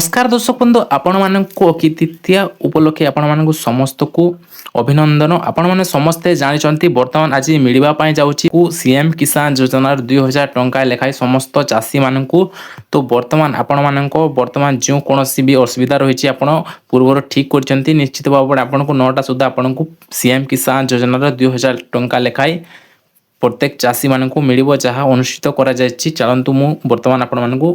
नमस्कार दर्शक बंधु आपण मानक अक्षय तृतीया उपलक्षे आपण मानक समस्त को अभिनंदन। आपण माने समस्ते जानिचंती वर्तमान आज मिलवा पाई जाउची को सीएम किसान योजना 2000 टंका लेखाई समस्त चाषी मानकू। तो वर्तमान आपण मानक वर्तमान जो कोनोसी भी असुविधा रहिछि आपण पूर्वर ठीक करचंती निश्चित भाव आपण को 9टा सुद्धा आपण को सीएम किसान योजना 2000 टंका लेखाई प्रत्येक चाषी मानकू मिलिबो जहा अनुष्ठित करा जायछि। चलंतु मु वर्तमान आपण मानकू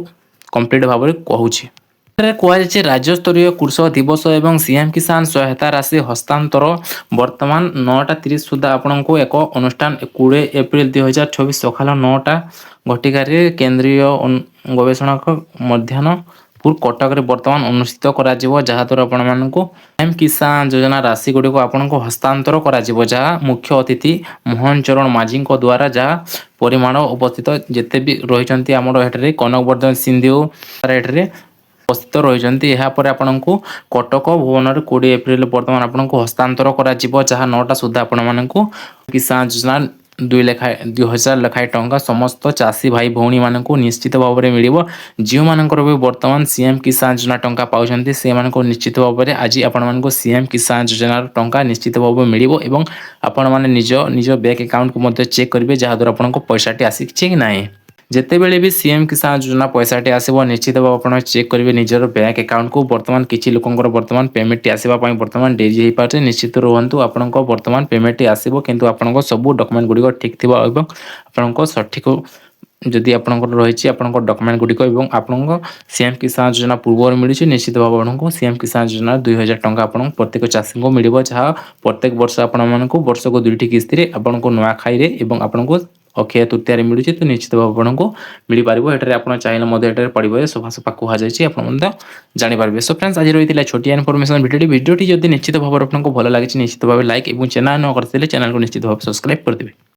कंप्लीट भाव में कहूछि। कहुचे राज्य स्तरीय कृषक दिवस एवं सीएम किसान सहायता राशि हस्तांतर वर्तमान 9:30 सुधा आपण को एक अनुष्ठान 20 एप्रिल 2024 सकाल 9टा घटिकार केंद्रीय गवेषणा मध्याह्न पूर्व कटक वर्तमान अनुष्ठित करा जहाँ द्वारा आपण मानक सीएम किसान योजना राशि गुड़िक आपण को हस्तांतर करा जहाँ मुख्य अतिथि मोहन चरण माझी द्वारा जहाँ परिमाण उपस्थित जिते भी रही आमर कनक वर्धन सिंधु उपस्थित रही आपण को कटक भुवन 20 एप्रिल वर्तमान आपण को हस्तांतर करा जहाँ 9टा सुधा आपण मानक किसान योजना 2000 लेखाएं टंका समस्त चाषी भाई भौणी मानक निश्चित भाव में मिल जो मानकर भी वर्तमान सीएम किसान योजना टंका पाँच से निश्चित भाव में आज आपण सीएम किसान योजना टंका निश्चित भाव में मिल और आपण मैंने निज निज बैंक अकाउंट को चेक करेंगे जहाँ द्वारा आपको पैसाटी आसी कि ना जिते बेले भी सीएम किसान योजना पैसाटी आसो निश्चित भाव आप चेक करेंगे निजर बैंक अकाउंट को वर्तमान किसी लोकंर वर्तमान पेमेंट आसवा वर्तमान डेरी हो पारे निश्चित रुहतु आपण वर्तमान पेमेंट आसो किंतु आपण सब डॉक्यूमेंट गुड़िक ठीक थी आपण सठिक जदि आपंकर रही डॉक्यूमेंट गुड़िक आपन सीएम किसान योजना पूर्व मिली निश्चित भाव आपको सीएम किसान योजना 2000 टंका आप प्रत्येक चाषी को मिल जहाँ प्रत्येक वर्ष आपण वर्ष को 2टी किस्ती आपको नुआखाई आपन को अक्षय तृतीय मिलूँ तो निश्चित भाव आपको मिल पार ये आप चाहिए पड़े सफा सफा कहुई जापर। सो फ्रेंड्स आज रही है छोटिया इनफॉरमेशन वीडियोटी जब निश्चित भाव आपको भल लगे निश्चित भाव लाइक और चैनल न करते चैनल को निश्चित भाव सब्सक्राइब कर देवे।